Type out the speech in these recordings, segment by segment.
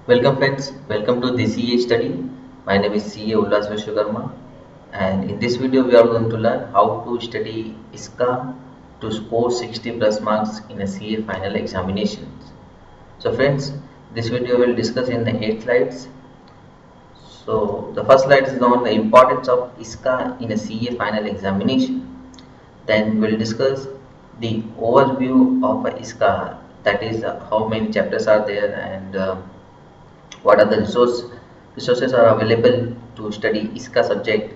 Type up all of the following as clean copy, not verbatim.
Welcome friends, welcome to the CA study. My name is CA Ullas Vishwakarma, and in this video we are going to learn how to study ISCA to score 60 plus marks in a CA final examinations. So friends, this video will discuss in the 8 slides. So the first slide is on the importance of ISCA in a CA final examination. Then we'll discuss the overview of a ISCA, that is how many chapters are there and what are the resources are available to study ISCA subject.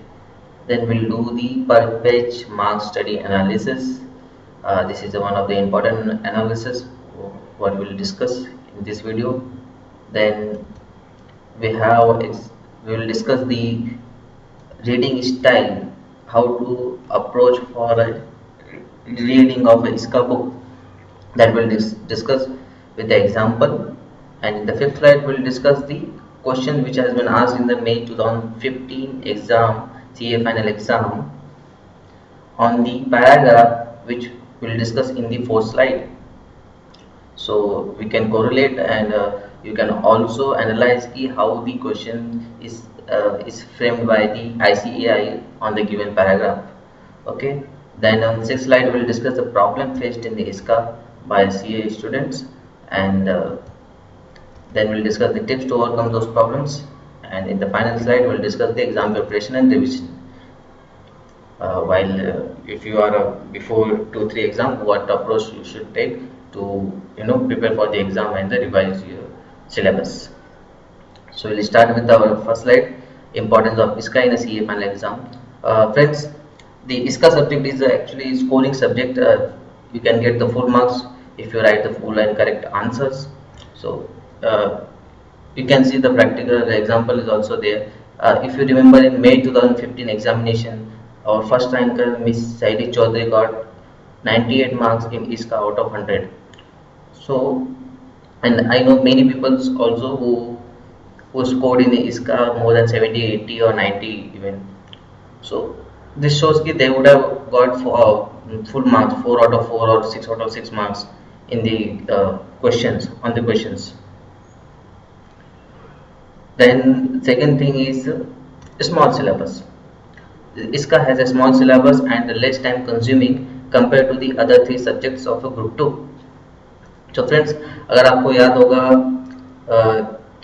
Then we'll do the per page mark study analysis. This is one of the important analysis what we'll discuss in this video. Then we have we will discuss the reading style, how to approach for a reading of a ISCA book, that will discuss with the example. And in the fifth slide we'll discuss the question which has been asked in the May 2015 exam, CA final exam, on the paragraph, which we'll discuss in the fourth slide. So we can correlate and you can also analyze how the question is framed by the ICAI on the given paragraph. Okay. Then on the sixth slide we'll discuss the problem faced in the ISCA by CA students, and then we'll discuss the tips to overcome those problems. And in the final slide we'll discuss the exam preparation and revision. While if you are before 2-3 exam, what approach you should take to prepare for the exam and the revise your syllabus. So we'll start with our first slide, importance of ISCA in a CA final exam. Friends, the ISCA subject is actually scoring subject. You can get the full marks if you write the full and correct answers. So you can see the practical example is also there. If you remember, in May 2015 examination, our first ranker Miss Saidi Chaudhary got 98 marks in ISCA out of 100. So, and I know many people also who scored in the ISCA more than 70, 80 or 90 even. So this shows that they would have got full marks, 4 out of 4 or 6 out of 6 marks in the questions, on the questions. Then second thing is small syllabus. ISCA has a small syllabus and less time consuming compared to the other 3 subjects of a group 2. So friends, अगर आपको याद होगा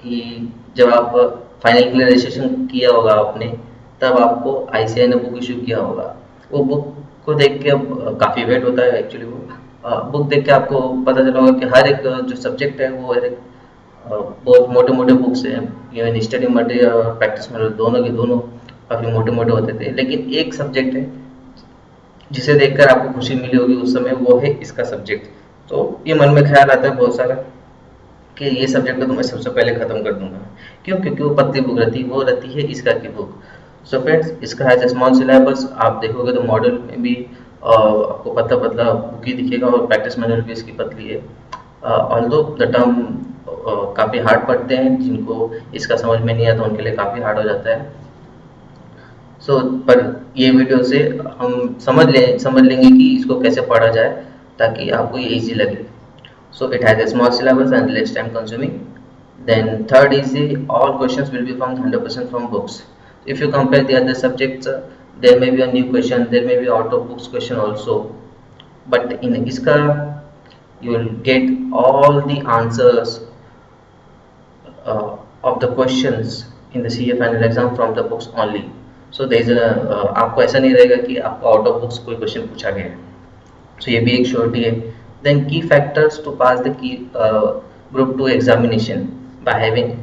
कि जब आप final क्लियराइजेशन किया होगा आपने, तब आपको ICAI ने बुक इशू किया होगा. वो बुक को देख के अब काफ़ी वेट होता है एक्चुअली. वो बुक देख के आपको पता चला होगा कि हर एक जो सब्जेक्ट है वो एक बहुत मोटे मोटे बुक्स हैं. इवन स्टडी मटेरियल और प्रैक्टिस मटेरियल दोनों के दोनों काफ़ी मोटे मोटे होते थे, लेकिन एक सब्जेक्ट है जिसे देखकर आपको खुशी मिली होगी उस समय, वो है इसका सब्जेक्ट. तो ये मन में ख्याल आता है बहुत सारा कि ये सब्जेक्ट को तो मैं सबसे पहले ख़त्म कर दूंगा. क्यों? क्योंकि वो पतली बुक रहती है इसका की बुक. सो फ्रेंड्स, इसका है स्मॉल सिलेबस. आप देखोगे तो मॉडल में भी आपको पतला पतला बुक ही दिखेगा और प्रैक्टिस मैनुअल भी इसकी पतली है. ऑल्दो द टर्म काफ़ी हार्ड पढ़ते हैं, जिनको इसका समझ में नहीं आता उनके लिए काफ़ी हार्ड हो जाता है. सो पर ये वीडियो से हम समझ लेंगे कि इसको कैसे पढ़ा जाए ताकि आपको ये इजी लगे. So it has a small syllabus and less time consuming. Then third is all questions will be from 100% from books. If you compare the other subjects, there may be a new question, there may be out of books question also, but in ISCA you will get all the answers of the questions in the CA final exam from the books only. So there is आपको ऐसा नहीं रहेगा कि आपको out of books कोई question पूछा गया है. So ये भी एक श्योरिटी है. Then key factors to pass the group 2 examination by having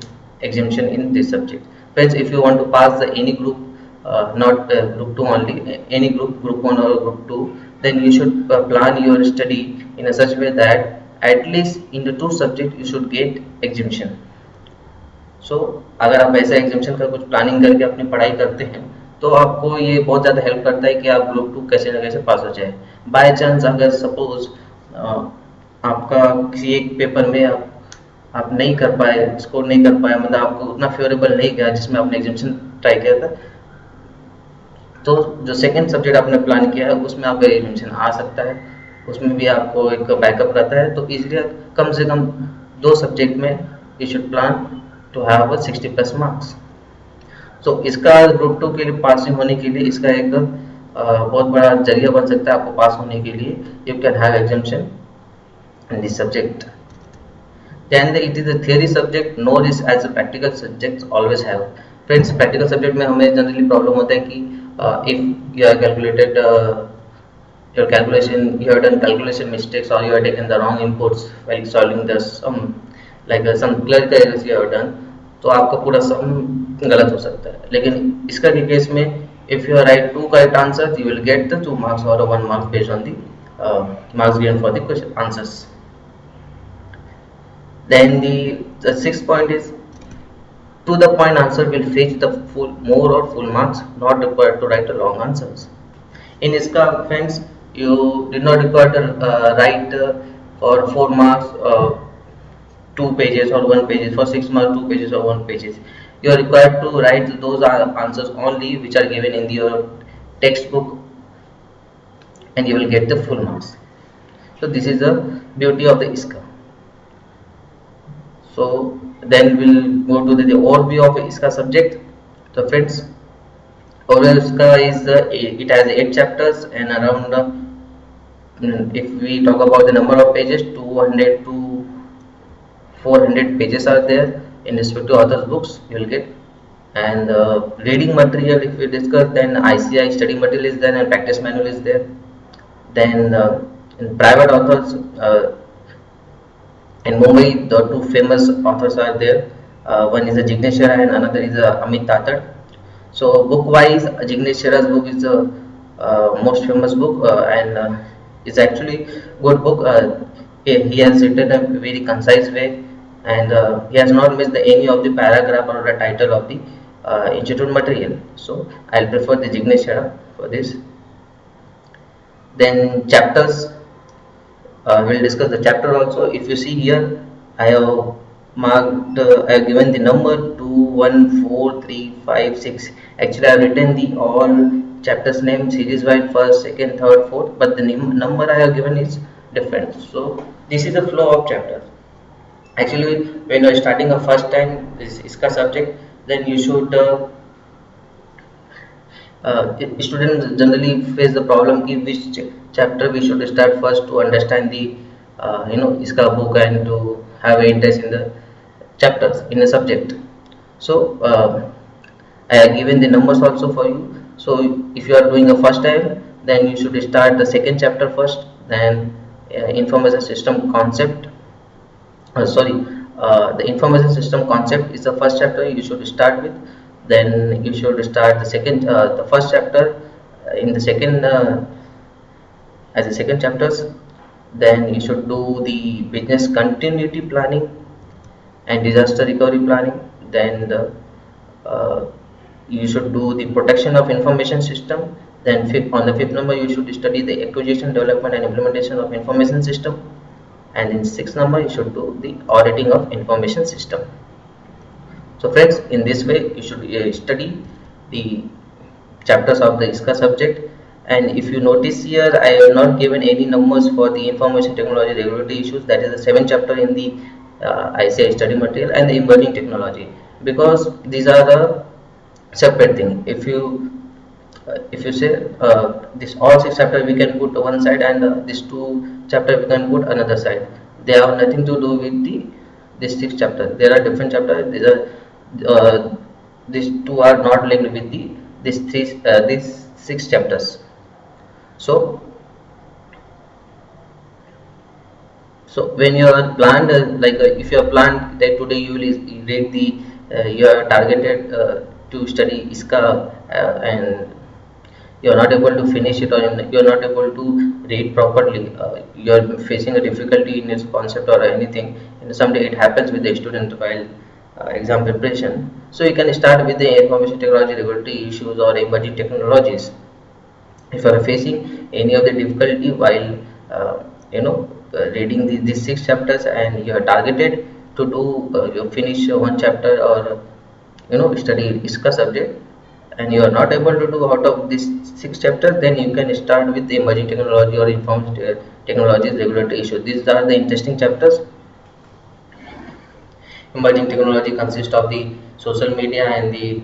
exemption in this subject. Friends, if you want to pass any group, not group 2 only, any group 1 or group 2, then you should plan your study in a such way that at least in the 2 subject you should get exemption. So अगर आप ऐसा exemption का कुछ planning करके अपनी पढ़ाई करते हैं तो आपको ये बहुत ज़्यादा हेल्प करता है कि आप ग्रुप 2 कैसे ना कैसे पास हो जाए. बाय चांस अगर सपोज आपका किसी एक पेपर में आप नहीं कर पाए, स्कोर नहीं कर पाए, मतलब आपको उतना फेवरेबल नहीं गया जिसमें आपने एग्जामिनेशन ट्राई किया था, तो जो सेकंड सब्जेक्ट आपने प्लान किया है उसमें आपका एग्जामिनेशन आ सकता है, उसमें भी आपको एक बैकअप रहता है. तो इसलिए कम से कम 2 सब्जेक्ट में you should plan to have a 60 plus marks. So इसका ग्रुप 2 के लिए पासिंग होने के लिए इसका एक बहुत बड़ा जरिया बन सकता है आपको पास होने के लिए. You can have exemption in this subject. Then it is a theory subject, no risk as a practical subjects always have. Friends, practical subject में हमें generally problem होता है कि if you have calculated your calculation, you have done calculation mistakes or you have taken the wrong inputs while solving the sum, like some clerical errors you have done, तो आपका पूरा सम गलत हो सकता है. लेकिन इसका के केस में if you write 2 correct answers, you will get the 2 marks or 1 mark based on the marks given for the question answers. Then the sixth point is, to the point answer will fetch the more or full marks, not required to write the wrong answers. In ISCA, friends, you did not require to write for 4 marks 2 pages or 1 page, for 6 marks 2 pages or 1 pages. You are required to write those answers only which are given in your textbook, and you will get the full marks. So this is the beauty of the ISCA. So then we'll go to the overview of ISCA subject. So friends, overview of ISCA is it has 8 chapters and around if we talk about the number of pages, 200 to 400 pages are there in respect to author's books you will get. And reading material, if we discuss, then ICI study material is there and practice manual is there. Then in private authors, in Mumbai, the 2 famous authors are there. One is Jignesh Shera and another is Amit Tatad. So book wise, Jignesh Shera's book is the most famous book and it's actually good book. He has written a very concise way, and he has not missed any of the paragraph or the title of the institute material. So I'll prefer the Jignesh Shera for this. Then chapters, we'll discuss the chapter also. If you see here, I have marked, I have given the number 2, 1, 4, 3, 5, 6. Actually, I have written the all chapters name series wise, first, second, third, fourth, but the number I have given is different. So this is the flow of chapters. Actually, when you are starting a first time this ISCA subject, then you should students generally face the problem ki which chapter we should start first to understand the ISCA book and to have interest in the chapters in the subject. So I have given the numbers also for you. So if you are doing a first time, then you should start the second chapter first, then information system concept. The information system concept is the first chapter you should start with. Then you should start the first chapter in the second as a second chapters. Then you should do the business continuity planning and disaster recovery planning. Then you should do the protection of information system. Then on the 5th number you should study the acquisition, development and implementation of information system. And in 6th number you should do the auditing of information system. So friends, in this way you should study the chapters of the ISCA subject. And if you notice here, I have not given any numbers for the information technology regulatory issues, that is the 7th chapter in the ICI study material, and the emerging technology, because these are the separate thing. If you say this all 6 chapters we can put one side, and this 2 chapter we can put another side, they have nothing to do with this 6 chapter. There are different chapters. These 2 are not linked with these 6 chapters. So when you are planned, if you are planned that today you will read you are targeted to study ISCA and you are not able to finish it, or you are not able to read properly, you are facing a difficulty in its concept or anything, and someday it happens with the student while exam preparation. So you can start with the information technology regulatory issues or emerging technologies. If you are facing any of the difficulty while reading these 6 chapters, and you are targeted to do you finish one chapter or study ISCA subject, and you are not able to do out of these 6 chapters, then you can start with the emerging technology or information technologies regulatory issues. These are the interesting chapters. emerging technology consists of the social media and the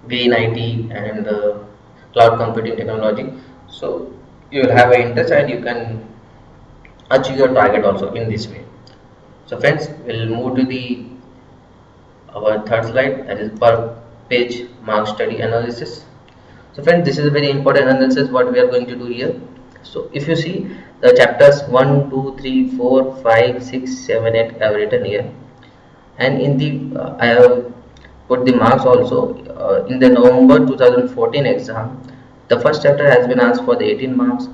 green IT and cloud computing technology. So you will have an interest and you can achieve your target also in this way. So friends, we'll move to the our third slide, that is per page mark study analysis. So friends, this is a very important analysis what we are going to do here. So if you see the chapters 1, 2, 3, 4, 5, 6, 7, 8 I have written here, and in the I have put the marks also. In the November 2014 exam, the first chapter has been asked for the 18 marks.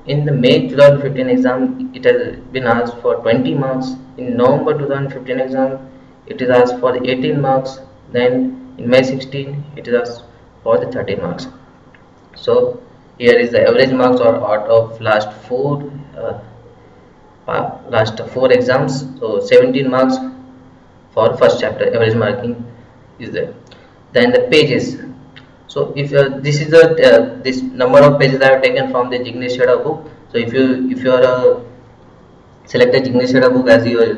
In the May 2015 exam, it has been asked for 20 marks. In November 2015 exam, it is asked for the 18 marks. Then in May 16, it is asked for the 30 marks. So here is the average marks or out of last four exams. So 17 marks for first chapter average marking is there. Then the pages. So if this is the this number of pages I have taken from the ISCA book. So if you are select the ISCA book as your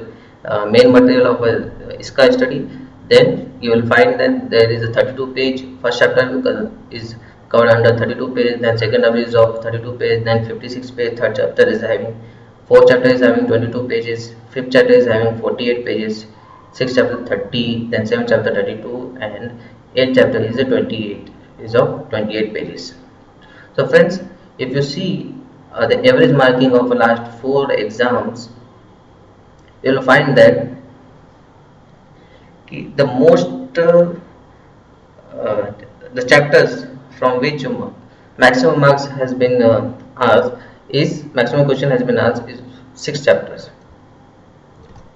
main material of a ISCA study, then you will find that there is a 32 page first chapter is covered under 32 page, then second chapter is of 32 page, then 56 page, third chapter is having, fourth chapter is having 22 pages, fifth chapter is having 48 pages, sixth chapter 30, then seventh chapter 32, and eighth chapter is a 28 is of 28 pages. So friends, if you see the average marking of the last four exams, you will find that the most the chapters from which maximum marks has been asked is maximum question has been asked is 6 chapters.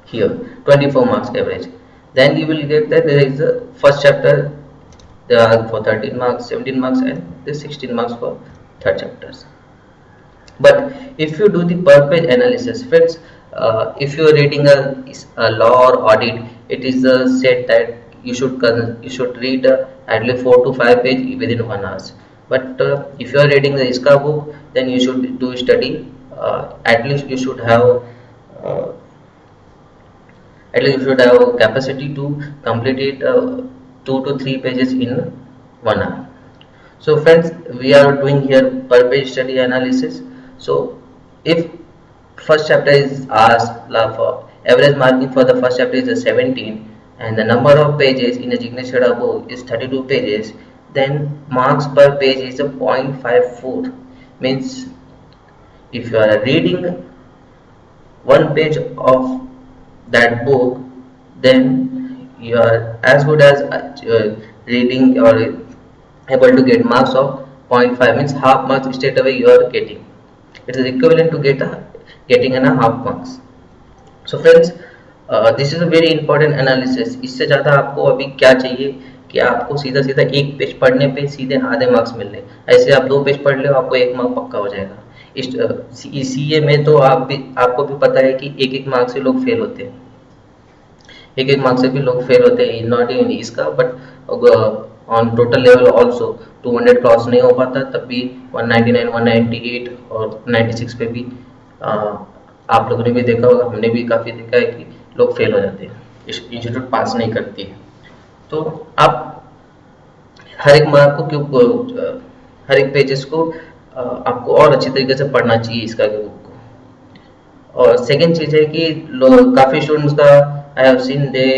Here 24 marks average. Then you will get that there is a first chapter they are for 13 marks, 17 marks, and the 16 marks for third chapters. But if you do the per page analysis, friends, if you are reading a law or audit, it is said that you should read at least 4 to 5 page within 1 hour. But if you are reading the ISCA book, then you should do study. At least you should have capacity to complete it 2 to 3 pages in 1 hour. So friends, we are doing here per page study analysis. So if first chapter is asked for average marking for the first chapter is 17 and the number of pages in a ISCA book is 32 pages, then marks per page is a 0.54. Means if you are reading one page of that book, then you are as good as reading or able to get marks of 0.5, means half marks straight away you are getting. It is equivalent to getting a half marks. So friends, this is a very important analysis. इससे ज़्यादा आपको अभी क्या चाहिए कि आपको सीधा सीधा एक पेज पढ़ने पे सीधे आधे मार्क्स मिल रहे, ऐसे आप 2 पेज पढ़ ले आपको 1 मार्क पक्का हो जाएगा. इस CA में तो आपको भी पता है कि एक मार्क से लोग फेल होते हैं, एक मार्क से भी लोग फेल होते हैं, नॉट इन इसका but on total level also 200 cross नहीं हो पाता, तब भी 199, 198 और 96 पे भी आप लोगों ने भी देखा होगा, हमने भी काफ़ी देखा है कि लोग फेल हो जाते हैं, इंस्टीट्यूट पास नहीं करती है. तो आप हर एक मार्क को क्यों हर एक पेजेस को आपको और अच्छी तरीके से पढ़ना चाहिए इसका बुक को. और सेकेंड चीज़ है कि काफ़ी स्टूडेंट्स का I have seen they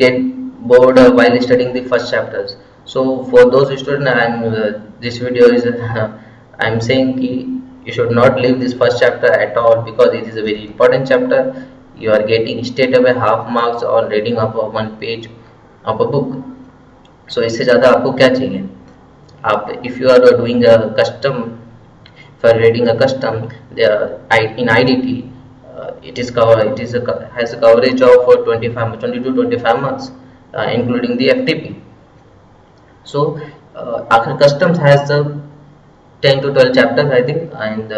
get bored while studying the first chapters. So for those students, this video is I'm saying ki you should not leave this first chapter at all, because it is a very important chapter. You are getting straight away half marks on reading of one page of a book. So इससे ज़्यादा आपको क्या चाहिए? आप if you are doing a custom, for reading a custom, in IDT it has a coverage of 20 to 25 marks. Including the FTP. So customs has 10 to 12 chapters I think, and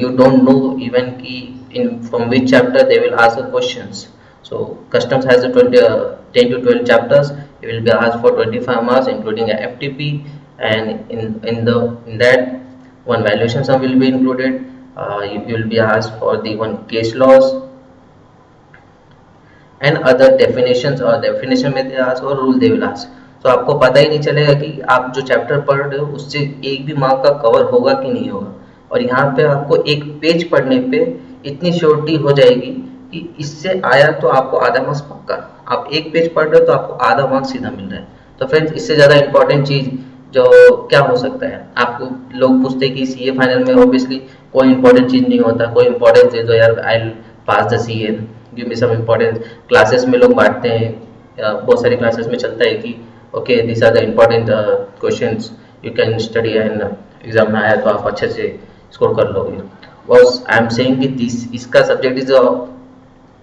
you don't know even from which chapter they will ask the questions. So customs has 10 to 12 chapters. It will be asked for 25 marks including a FTP, and in that one valuation sum will be included, You will be asked for the one case laws and other definitions और definition में they ask और rule they will ask. तो आपको पता ही नहीं चलेगा कि आप जो चैप्टर पढ़ रहे हो उससे एक भी मार्क का कवर होगा कि नहीं होगा. और यहाँ पे आपको एक पेज पढ़ने पे इतनी श्योरिटी हो जाएगी कि इससे आया तो आपको आधा मार्क्स पक्का. आप एक पेज पढ़ रहे हो तो आपको आधा मार्क्स सीधा मिल रहा है. तो फ्रेंड्स इससे ज़्यादा इंपॉर्टेंट चीज़ जो क्या हो सकता है. आपको लोग पूछते हैं कि सीए फाइनल में ऑब्वियसली कोई इंपॉर्टेंट चीज़ नहीं होता. कोई इंपॉर्टेंस दे दो यार, I pass the CA, give me some importance. Classes में लोग बांटते हैं, बहुत सारी क्लासेस में चलता है कि okay this are the important questions you can study and exam में आया तो आप अच्छे से स्कोर कर लोगे. बस आई एम सेइंग कि दिस इसका सब्जेक्ट इज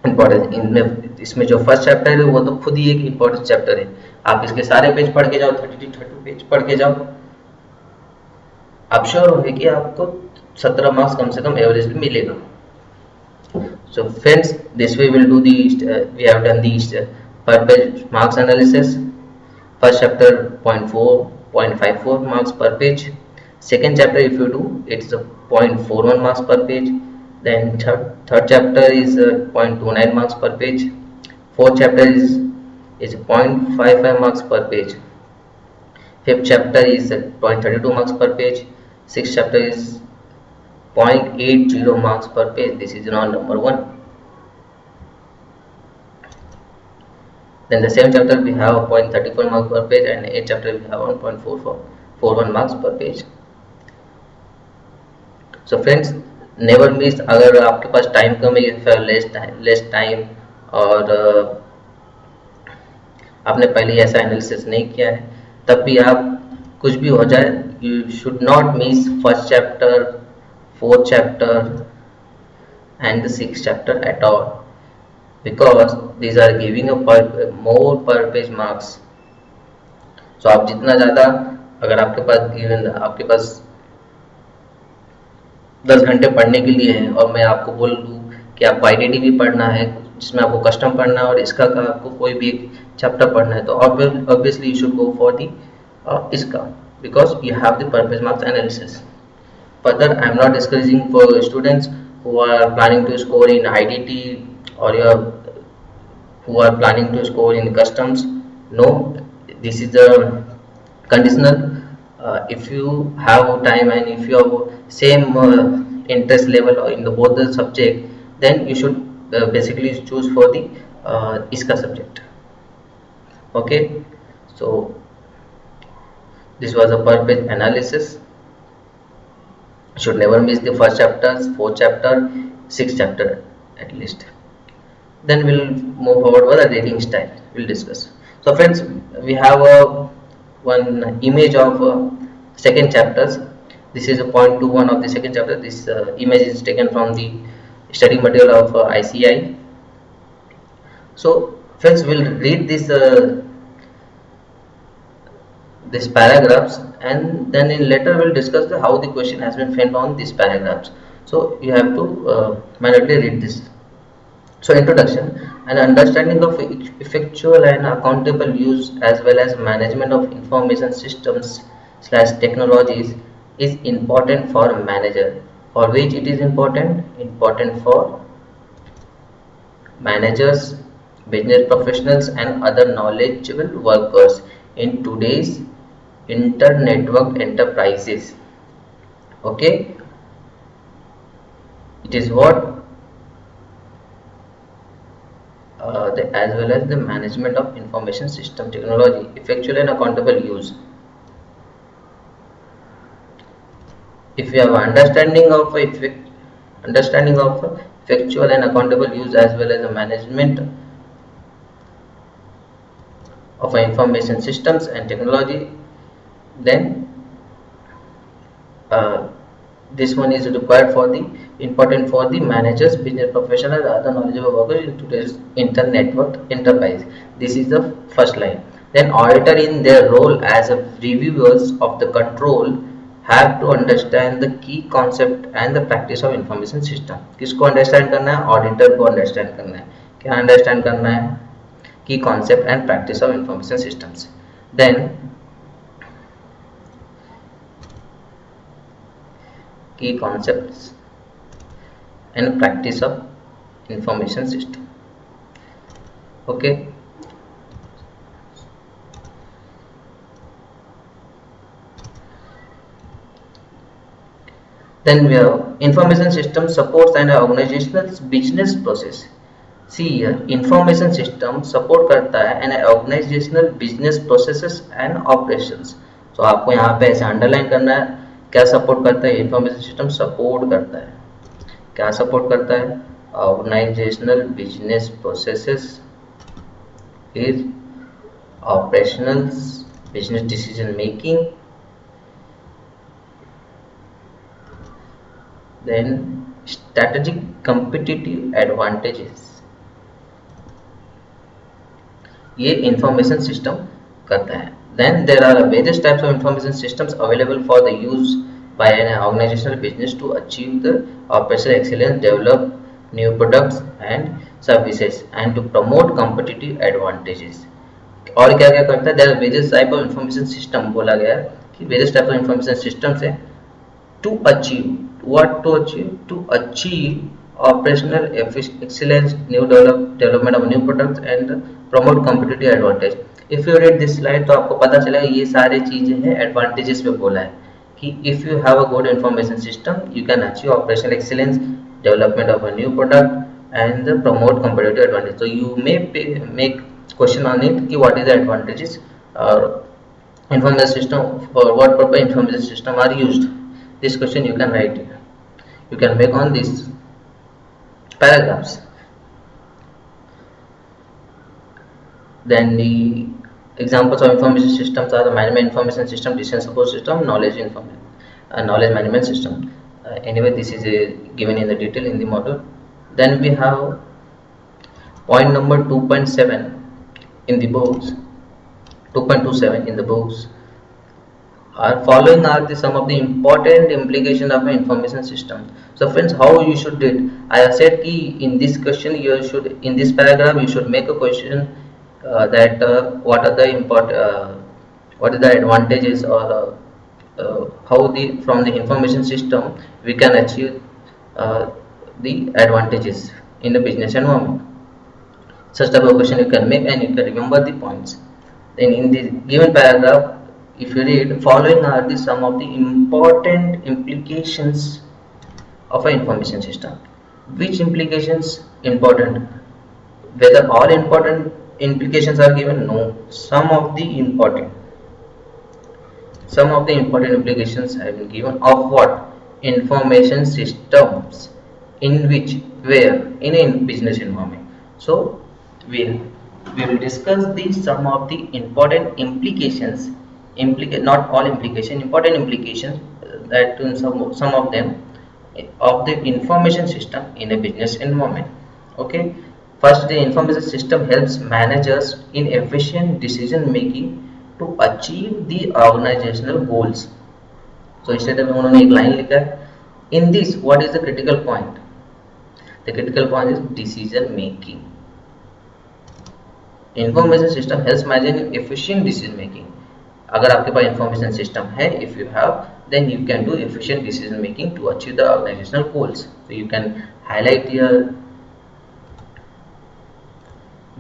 इम्पोर्टेंट. इनमें इसमें जो फर्स्ट चैप्टर है वो तो खुद ही एक इम्पोर्टेंट चैप्टर है. आप इसके सारे पेज पढ़ के जाओ, 30 पेज पढ़ के जाओ, आप श्योर होंगे कि आपको 17 मार्क्स कम से कम एवरेज मिलेगा. So friends, this way we'll do the we have done the per page marks analysis. First chapter 0.4 0.54 marks per page. Second chapter if you do, it's a 0.41 marks per page. Then third chapter is 0.29 marks per page. Fourth chapter is 0.55 marks per page. Fifth chapter is 0.32 marks per page. Sixth chapter is 0.80 marks per page. This is round number 1. Then the same chapter we have 0.34 marks per page, and 8th chapter we have 1.41 marks per page. So friends, never miss. अगर आपके पास time कम है या less time और आपने पहले ऐसा analysis नहीं किया है, तब भी आप कुछ भी हो जाए, you should not miss first chapter, fourth chapter and the sixth chapter at all, because these are giving a more per page marks. So आप जितना ज़्यादा, अगर आपके पास 10 घंटे पढ़ने के लिए है और मैं आपको बोल दूँ कि आपको आईडीटी भी पढ़ना है जिसमें आपको कस्टम पढ़ना है और इसका का आपको कोई भी एक चैप्टर पढ़ना है, तो obviously you should go for the ISCA, because you have the per page marks analysis. Further, I am not discouraging for students who are planning to score in IDT or who are planning to score in customs. No, this is the conditional. If you have time and if you have same interest level or in the both the subject, then you should basically choose for the ISCA subject. Okay, so this was a per page analysis. Should never miss the first chapter, fourth chapter, sixth chapter at least. Then we'll move forward with the reading style. We'll discuss. So friends, we have one image of second chapters. This is a 0.21 of the second chapter. This image is taken from the study material of ICI. So friends, we'll read these paragraphs, and then in later we'll discuss how the question has been framed on these paragraphs. So you have to manually read this. So introduction: an understanding of effectual and accountable use as well as management of information systems / technologies is important for a manager. For which it is important? Important for managers, business professionals and other knowledgeable workers in today's inter-networked enterprises. Okay, it is what as well as the management of information system technology, effectual and accountable use. If you have understanding of effectual and accountable use as well as the management of information systems and technology, then this one is required for the important for the managers, business professionals and other knowledgeable workers in today's inter-networked enterprise. This is the first line. Then auditor in their role as a reviewers of the control have to understand the key concept and the practice of information system. किसको understand करना है? Auditor को understand करना है. क्या understand करना है? Key concept and practice of information systems. Then key concepts and practice of information system. Okay. Then we have information system supports an organizational business process. See here, information system support करता है an organizational business processes and operations. तो आपको यहाँ पे ऐसे underline करना है, क्या सपोर्ट करता है? इंफॉर्मेशन सिस्टम सपोर्ट करता है, क्या सपोर्ट करता है? ऑर्गेनाइजेशनल बिजनेस प्रोसेसेस, फिर operationals, business decision making, then strategic competitive advantages. ये इंफॉर्मेशन सिस्टम करता है. Then there are various types of information systems available for the use by an organizational business to achieve the operational excellence, develop new products and services, and to promote competitive advantages. और क्या क्या करता है? There are various type of information system बोला गया है कि various type of information systems है to achieve what? To achieve operational excellence, new development of new products and promote competitive advantage. If you read this slide तो आपको पता चलेगा ये सारे चीजें हैं advantages पे बोला है कि if you have a good information system you can achieve operational excellence, development of a new product and promote competitive advantage. So you may make question on it कि what is the advantages information system, for what purpose information system are used. This question you can write, you can make on these paragraphs. Then the examples of information systems are the management information system, decision support system, knowledge management system. Anyway, this is given in the detail in the module. Then we have point number 2.7 in the books, 2.27 in the books. Following are some of the important implications of an information system. So friends, how you should do it? I have said ki in this question you should, in this paragraph you should make a question that what are the what is the advantages or how from the information system we can achieve the advantages in the business environment. Such type of question you can make and you can remember the points. Then in the given paragraph, if you read, following are some of the important implications of an information system. Which implications important? Whether all important implications are given? No. Some of the important implications have been given of what? Information systems. In which? Where? In a business environment. So we will discuss some of the important implications. Not all implications, important implications that some of them of the information system in a business environment. Okay, first, the information system helps managers in efficient decision making to achieve the organizational goals. So instead of उन्होंने एक line लिखा है, in this what is the critical point? The critical point is decision making. Information system helps manage in efficient decision making. अगर आपके पास information system है, if you have, then you can do efficient decision making to achieve the organizational goals. So you can highlight here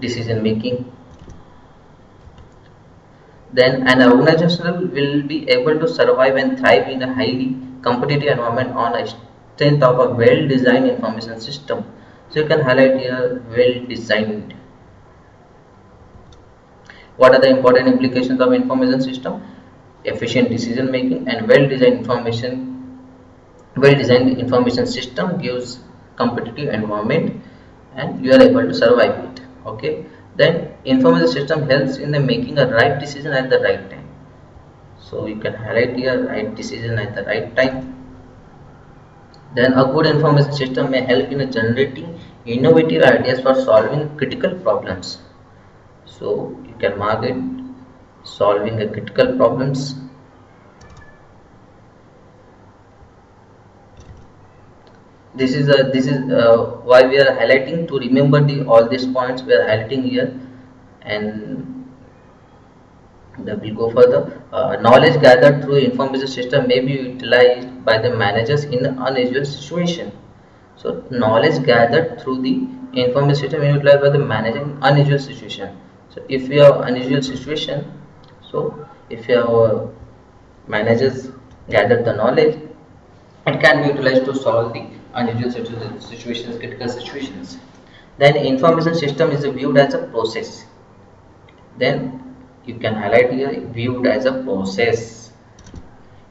decision making. Then an organization will be able to survive and thrive in a highly competitive environment on a strength of a well-designed information system. So you can highlight here well-designed. What are the important implications of information system? Efficient decision making and well-designed information system gives competitive environment and you are able to survive it. Okay. Then information system helps in the making a right decision at the right time. So you can highlight here right decision at the right time. Then a good information system may help in generating innovative ideas for solving critical problems. So you can mark it solving a critical problems. This is why we are highlighting, to remember all these points we are highlighting here, and then we'll go further. Knowledge gathered through information system may be utilized by the managers in an unusual situation. So knowledge gathered through the information system utilized by the managing unusual situation. So if you have unusual situation, so if you have managers gathered the knowledge, it can be utilized to solve the unusual situations, critical situations. Then information system is viewed as a process. Then you can highlight here viewed as a process.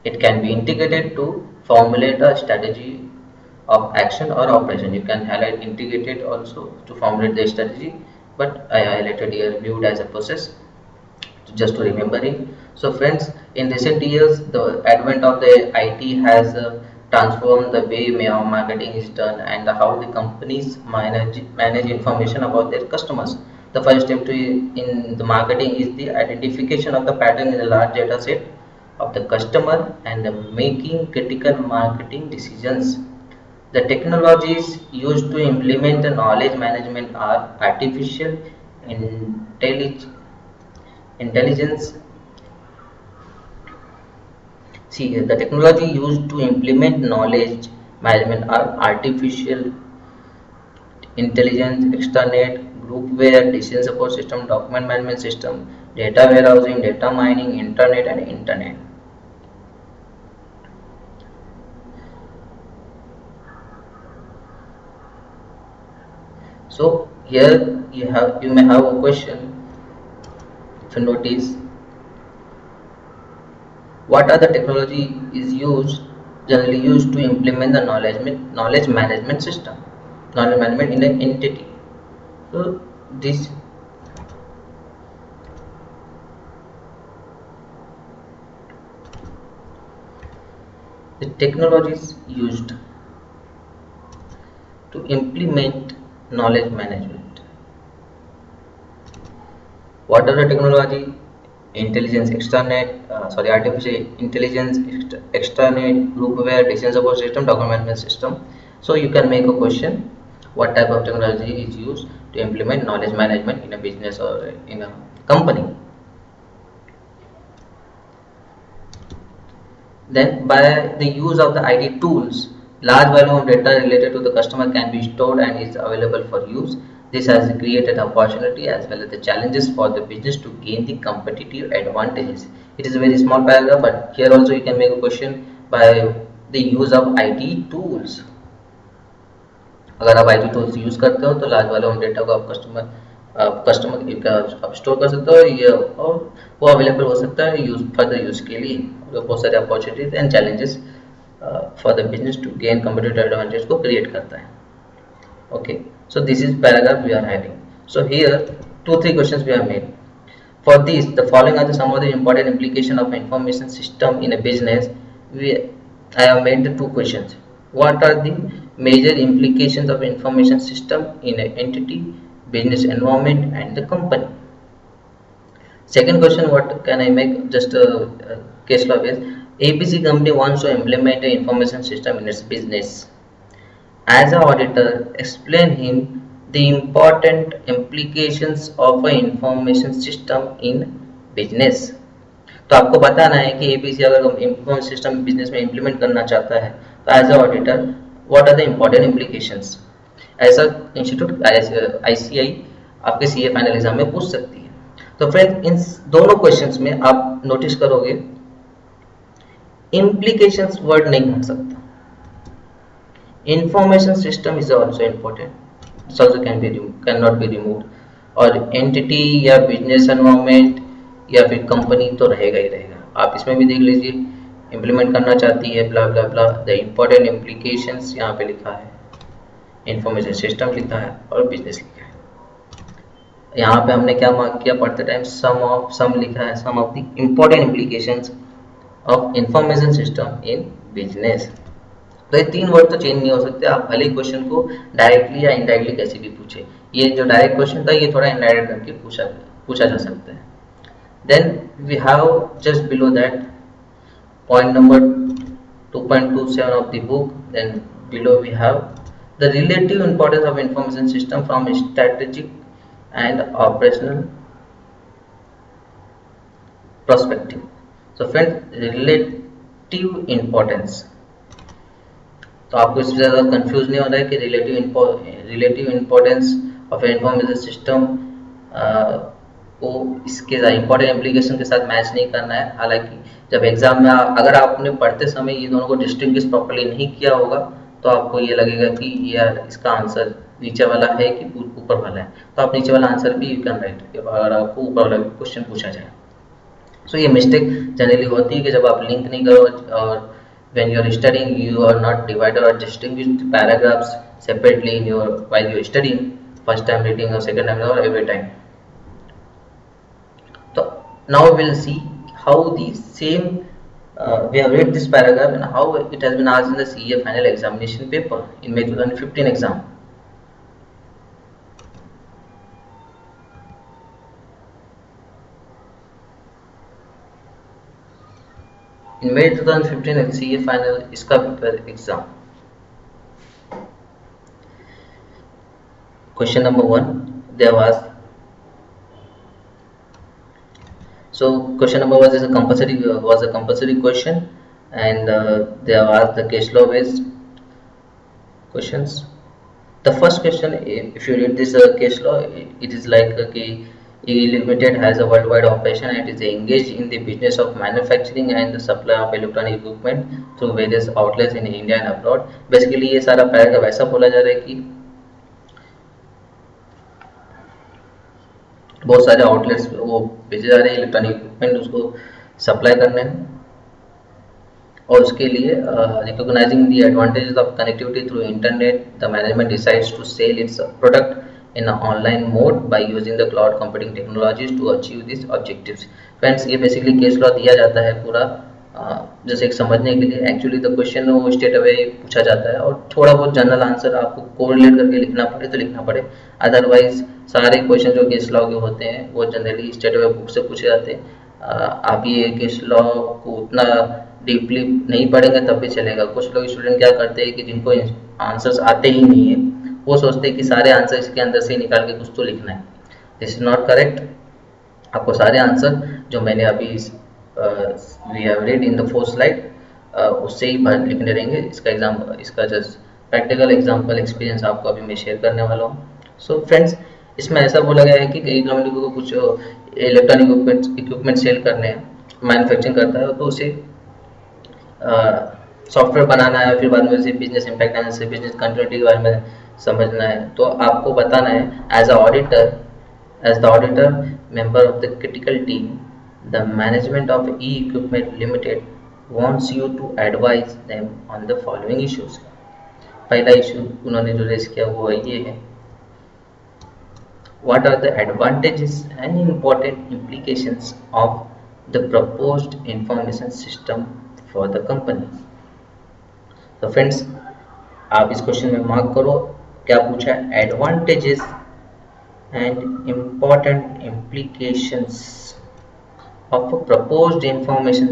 It can be integrated to formulate a strategy of action or operation. You can highlight integrated also to formulate the strategy, but I highlighted here viewed as a process just to remember it. So friends, in recent years, the advent of the IT has transformed the way marketing is done and how the companies manage information about their customers. The first step in the marketing is the identification of the pattern in a large data set of the customer and making critical marketing decisions. The technologies used to implement the knowledge management are artificial intelligence. See, the technology used to implement knowledge management are artificial intelligence, extranet, groupware, decision support system, document management system, data warehousing, data mining, internet, and internet. So here you may have a question. If you notice, what are the technology is used generally used to implement the knowledge management system, knowledge management in an entity. So this the technologies used to implement knowledge management. What are the technology? Intelligence extranet, artificial intelligence extranet, groupware, decision support system, document management system. So you can make a question: what type of technology is used to implement knowledge management in a business or in a company? Then, by the use of the IT tools, large volume of data related to the customer can be stored and is available for use. This has created opportunity as well as the challenges for the business to gain the competitive advantages. It is a very small paragraph, but here also you can make a question by the use of IT tools. अगर आप IT tools use करते हो तो large volume data को आप customer आप store कर सकते हो, ये और वो अवेलेबल हो सकता है फर्दर यूज़ के लिए। बहुत सारे opportunities and challenges for the business to gain competitive advantage को क्रिएट करता है। Okay, so this is paragraph we are having. So here 2-3 questions we have made. For this, the following are some of the important implication of information system in a business. I have made the 2 questions. What are the major implications of information system in an entity, business environment, and the company? Second question, what can I make? Just a case law is ABC company wants to implement an information system in its business. As an auditor, explain him the important implications of an information system in business. तो आपको बताना है कि ABC अगर information system business में implement करना चाहता है तो as a auditor what are the important implications. ऐसा इंस्टीट्यूट आईसीआई आपके सीए फाइनल एग्जाम में पूछ सकती है। तो फ्रेंड इन दोनों क्वेश्चंस में आप नोटिस करोगे इम्प्लीकेशंस वर्ड नहीं हट सकता। Information system is also important. It also cannot be removed. और entity या business environment या फिर company तो रहेगा ही रहेगा। आप इसमें भी देख लीजिए implement करना चाहती है blah blah blah, the important implications यहाँ पे लिखा है, information system लिखा है और business लिखा है। यहाँ पे हमने क्या मार्क किया पढ़ते टाइम sum लिखा है, some of the important implications of information system in business। तो ये 3 वर्ड तो चेंज नहीं हो सकते। आप भले क्वेश्चन को डायरेक्टली या इनडायरेक्टली कैसे भी पूछे, ये जो डायरेक्ट क्वेश्चन था ये थोड़ा इनडायरेक्ट करके पूछा जा सकता है। Then we have just below that point number 2.27 of the book. Then below we have the relative importance of information system from strategic and operational perspective. So friends, relative importance, तो आपको इससे ज़्यादा confuse नहीं होना है कि relative importance of information system को इसके इम्पोर्टेंट एप्लीकेशन के साथ मैच नहीं करना है। हालांकि जब एग्जाम में अगर आपने पढ़ते समय ये दोनों को डिस्टिंग्विश प्रॉपर्ली नहीं किया होगा तो आपको ये लगेगा कि यार इसका आंसर नीचे वाला है कि ऊपर वाला है, तो आप नीचे वाला आंसर भी यू कैन राइट अगर आपको ऊपर वाला क्वेश्चन पूछा जाए। सो ये मिस्टेक जनरली होती है कि जब आप लिंक नहीं करो और when you are studying you are not divided or distinguished the paragraphs separately in your while you are studying first time reading or second time or every time. So now we will see how the same we have read this paragraph and how it has been asked in the CA final examination paper in May 2015 exam. In May 2015 CA final ISCA paper exam. Question number 1 there was. So question number is a compulsory question, and they have asked the case law based questions. The first question, if you read this case law, it is like E Limited has a worldwide operation and it is engaged in the business of manufacturing and the supply of electronic equipment through various outlets in India and abroad. Basically ये सारा paragraph ऐसा बोला जा रहा है कि बहुत सारे आउटलेट्स वो भेजे जा रहे हैं इलेक्ट्रॉनिक इक्विपमेंट उसको सप्लाई करने में, और उसके लिए recognizing the advantages of connectivity through internet the management decides to sell its product in online mode by using the cloud computing technologies to achieve this objectives. Friends ये basically case law दिया जाता है पूरा जैसे एक समझने के लिए। एक्चुअली द क्वेश्चन वो स्टेट अवे पूछा जाता है और थोड़ा बहुत जनरल आंसर आपको कोरिलेट करके लिखना पड़े तो लिखना पड़े, अदरवाइज सारे क्वेश्चन जो केस लॉ के होते हैं वो जनरली स्टेट अवे बुक से पूछे जाते हैं। आप ये केस लॉ को उतना डीपली नहीं पढ़ेंगे तब भी चलेगा। कुछ लोग स्टूडेंट क्या करते हैं कि जिनको आंसर्स आते ही नहीं है वो सोचते हैं कि सारे आंसर इसके अंदर से निकाल के कुछ तो लिखना है। This is not correct. आपको सारे आंसर जो मैंने अभी we have read in the fourth slide उससे ही लिखने रहेंगे। इसका जस्ट प्रैक्टिकल एग्जाम्पल एक्सपीरियंस आपको अभी मैं शेयर करने वाला हूँ। सो फ्रेंड्स इसमें ऐसा बोला गया है कि कई कंपनी को कुछ इलेक्ट्रॉनिक इक्विपमेंट सेल करने हैं, मैन्युफैक्चरिंग करता है तो उसे सॉफ्टवेयर बनाना है, फिर बाद में उसे business impact analysis business continuity के बारे में समझना है। तो आपको बताना है as the auditor member of the critical team the management of E equipment limited wants you to advise them on the following issues। पहला इशू उन्होंने जो रेस किया वो ये है, what are the advantages and important implications of the proposed information system for the company। तो friends आप इस क्वेश्चन में मार्क करो क्या पूछा है, advantages and important implications of a proposed information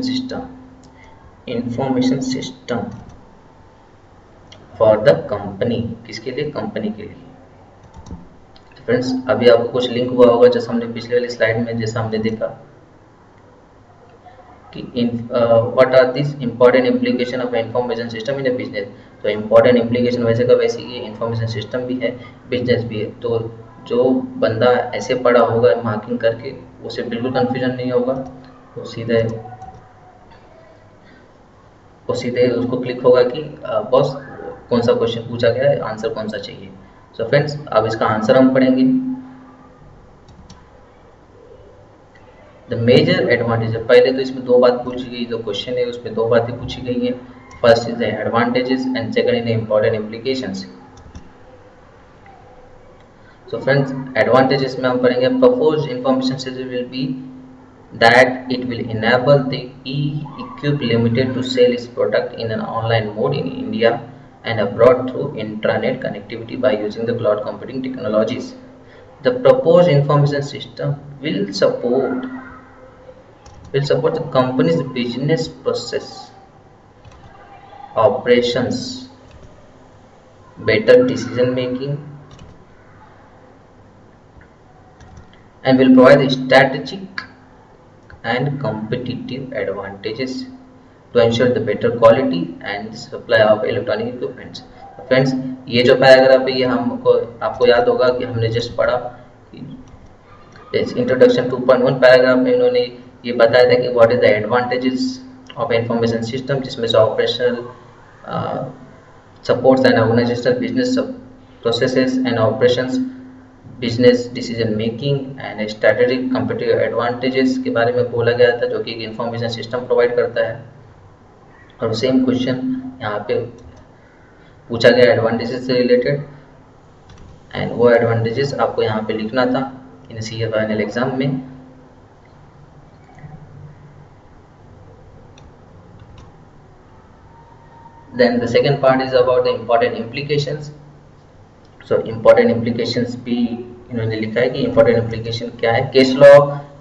system for the company. किसके लिए? कंपनी के लिए। फ्रेंड्स अभी आपको कुछ लिंक हुआ होगा जैसा हमने पिछले वाली स्लाइड में जैसा हमने देखा कि what are this important implication of information system in a business. तो इंपॉर्टेंट इम्प्लीकेशन वैसे का वैसे ये इंफॉर्मेशन सिस्टम भी है, बिजनेस भी है। तो जो बंदा ऐसे पढ़ा होगा मार्किंग करके उसे बिल्कुल कन्फ्यूजन नहीं होगा, वो सीधे उसको क्लिक होगा कि बॉस कौन सा क्वेश्चन पूछा गया है, आंसर कौन सा चाहिए। सो फ्रेंड्स अब इसका आंसर हम पढ़ेंगे। द मेजर एडवांटेज, पहले तो इसमें दो बात पूछी गई, जो क्वेश्चन है उसमें दो बातें पूछी गई हैं। First is the advantages and second is the important implications. So friends advantages में हम पढ़ेंगे proposed information system will be that it will enable the E-Equip Limited to sell its product in an online mode in India and abroad through intranet connectivity by using the cloud computing technologies. The proposed information system will support the company's business process, operations, better decision making, and will provide strategic and competitive advantages to ensure the better quality and supply of electronic equipments. Friends, ये जो paragraph है ये हमको आपको याद होगा कि हमने जस्ट पढ़ा इंट्रोडक्शन 2.1 पैराग्राफ में इन्होंने ये बताया था कि what is the advantages of information system, जिसमें से operational supports and organizational business processes and operations, business decision making and strategic competitive advantages के बारे में बोला गया था, जो कि एक इंफॉर्मेशन सिस्टम प्रोवाइड करता है। और सेम क्वेश्चन यहाँ पे पूछा गया एडवांटेजेस से रिलेटेड, एंड वो एडवांटेजेस आपको यहाँ पे लिखना था इन सीए फाइनल एग्जाम में। Then the second part is about the important implications. So important implications भी इन्होंने लिखा है कि important implication क्या है। केस लॉ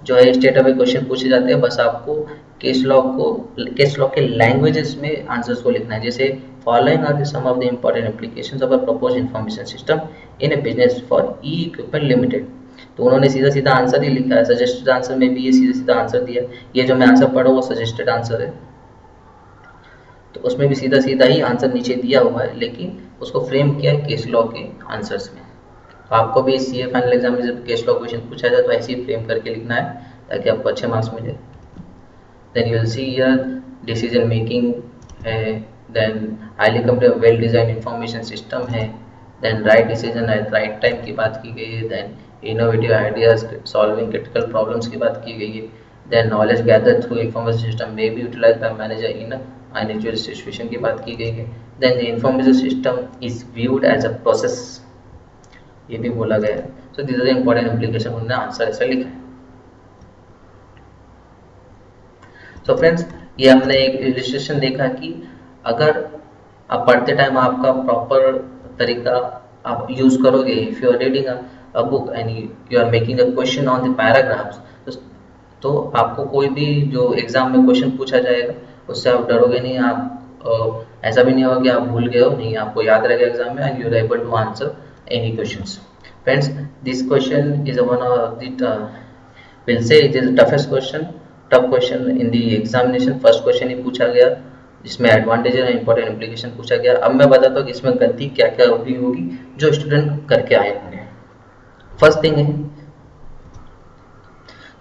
जो है स्टेट अवे क्वेश्चन पूछे जाते हैं, बस आपको केस लॉ के लैंग्वेजेस में आंसर्स को लिखना है। जैसे following are the some of the important applications of a proposed information system in a business for E equipment limited. तो उन्होंने सीधा सीधा आंसर ही लिखा है, सजेस्टेड आंसर में भी ये सीधा सीधा आंसर दिया है। ये जो मैं आंसर पढ़ा वो सजेस्टेड आंसर है, तो उसमें भी सीधा सीधा ही आंसर नीचे दिया हुआ है, लेकिन उसको फ्रेम किया है केस लॉ के आंसर्स में। तो आपको भी सीए फाइनल एग्जाम में जब केस लॉ क्वेश्चन पूछा जाए तो ऐसे ही फ्रेम करके लिखना है ताकि आपको अच्छे मार्क्स मिले। Then you will see here decision making है, then highly complete well design information system है, then right decision at right time की बात की गई है, then innovative ideas solving critical problems की बात की गई है, then knowledge gather through information system may be utilize by manager in unusual situation की बात की गई है, then the information system is viewed as a process, ये भी बोला गया है। So this is the important application, उन्होंने आंसर ऐसा लिखा है। सो फ्रेंड्स, ये हमने एक इलस्ट्रेशन देखा कि अगर आप पढ़ते टाइम आपका प्रॉपर तरीका आप यूज करोगे, if you are reading a book and you are making a question on the paragraphs, तो आपको कोई भी जो एग्जाम में क्वेश्चन पूछा जाएगा उससे आप डरोगे नहीं, आप ऐसा भी नहीं होगा कि आप भूल गए हो, नहीं, आपको याद रहेगा एग्जाम में and you are able to answer any questions. Friends, this question is one of the we'll say it is toughest question, tough question in the examination. First question ही पूछा गया जिसमें एडवांटेज और इंपॉर्टेंट एप्लीकेशन पूछा गया। अब मैं बताता हूँ कि इसमें गलती क्या क्या होगी जो स्टूडेंट करके आए होंगे। फर्स्ट थिंग है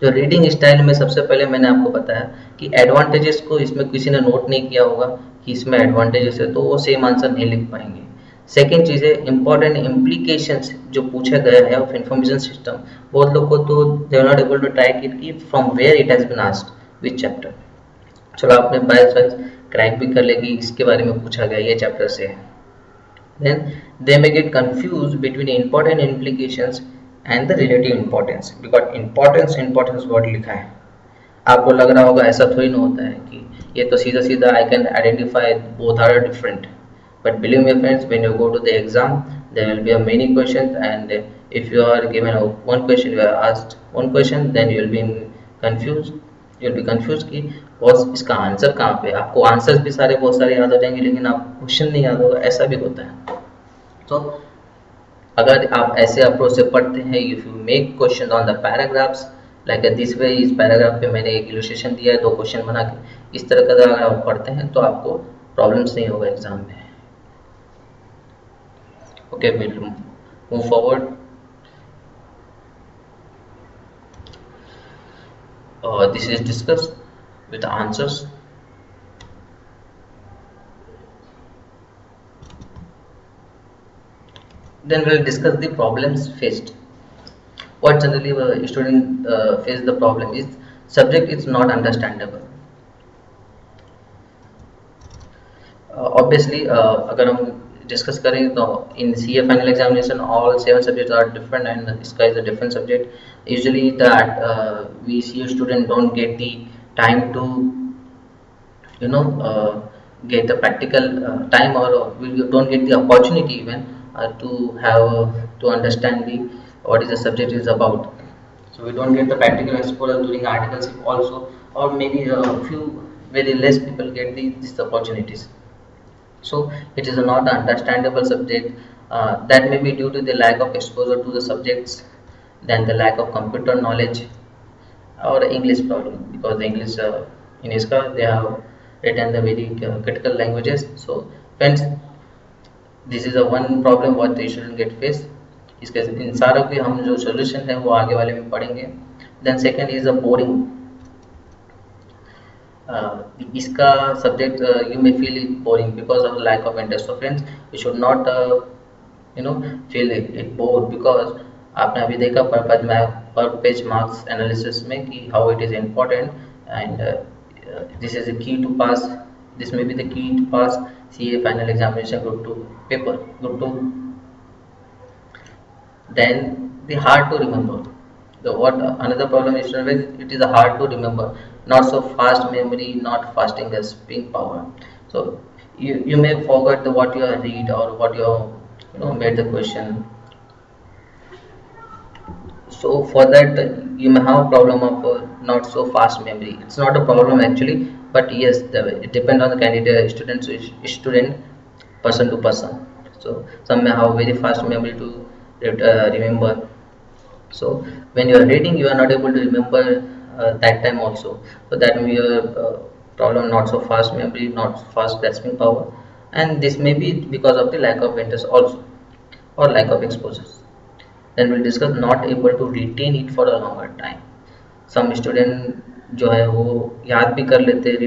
जो रीडिंग स्टाइल में, सबसे पहले मैंने आपको बताया कि एडवांटेजेस को इसमें किसी ने नोट नहीं किया होगा कि इसमें एडवांटेजेस है, तो वो सेम आंसर नहीं लिख पाएंगे। सेकेंड चीज़ है इंपॉर्टेंट इम्प्लीकेशंस जो पूछा गया है ऑफ इंफॉर्मेशन सिस्टम, बहुत लोग को तो they are not able to try it कि from where it has been asked which chapter. चलो आपने बाय चांस क्रैक भी कर लेगी, इसके बारे में पूछा गया ये चैप्टर से है। Then they may get confuse between important implications and the relative importance, because importance word लिखा है। आपको लग रहा होगा ऐसा थोड़ी ना होता है कि ये तो सीधा सीधा I can identify both are different, but believe me friends, when you go to the exam there will be a many questions and if you are given one question, you are asked one question, then you will be confuse कि boss इसका answer कहाँ पे। आपको answers भी सारे बहुत सारे याद हो जाएंगे लेकिन आप क्वेश्चन नहीं याद होगा, ऐसा भी होता है। तो अगर आप ऐसे अप्रोच से पढ़ते हैं, if you make question on the paragraphs like this way, इस पैराग्राफ पे मैंने एक इलस्ट्रेशन दिया है, 2 क्वेश्चन बना के, इस तरह का अगर आप पढ़ते हैं तो आपको प्रॉब्लम्स नहीं होगा एग्जाम में। Okay, will move forward. This is discuss with answers. Then we'll discuss the problems faced. What generally a student face the problem is subject is not understandable. Obviously, अगर हम डिस्कस करें तो इन CA final examination all 7 subjects are different and ISCA is a different subject. Usually that we see a student don't get the time to get the practical time, or we don't get the opportunity even to have to understand the what is the subject is about. So we don't get the practical exposure during articles also, or maybe a few very less people get these opportunities. So it is not an understandable subject. That may be due to the lack of exposure to the subjects, then the lack of computer knowledge or English problem, because the English in ISCA they have written the very critical languages. So friends, this is a one problem what the student gate face. इसके इन सारों के हम जो solution है वो आगे वाले में पढ़ेंगे. Then second is a boring. इसका subject you may feel it boring because of lack of interest. So friends, you should not feel it bore, because आपने अभी देखा पर पेज मार्क्स एनालिसिस में कि how it is important and this is a key to pass. This may be the key to pass CA final examination group 2 paper, group 2. Then the hard to remember. The what another problem is it is hard to remember. Not so fast memory, not fasting as speaking power. So you may forget what you read or what you made the question. So for that you may have a problem of not so fast memory. It's not a problem actually, but yes, it depends on the candidate, student, person to person. So some may have very fast memory to remember. So when you are reading, you are not able to remember that time also. So that may be a problem, not so fast memory, not fast grasping power, and this may be because of the lack of interest also, or lack of exposure. Then we'll discuss not able to retain it for a longer time. Some student जो है वो याद भी कर लेते हैं,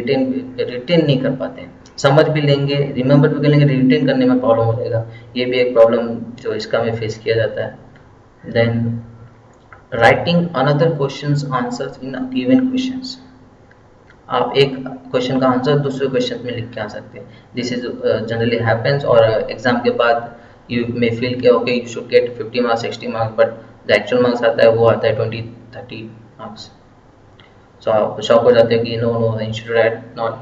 retain नहीं कर पाते. समझ भी लेंगे, रिमेंबर भी कर लेंगे, रिटेन करने में प्रॉब्लम हो जाएगा. ये भी एक प्रॉब्लम जो इसका में फेस किया जाता है. Then writing another questions answers in given questions. आप एक क्वेश्चन का आंसर दूसरे क्वेश्चन में लिख के आ सकते हैं. This is generally happens. और एग्जाम के बाद you may feel कि okay you should get 50 marks 60 marks, but the actual marks आता है वो आता है 20-30 marks. So आप शॉक हो जाते हैं कि no the institute had not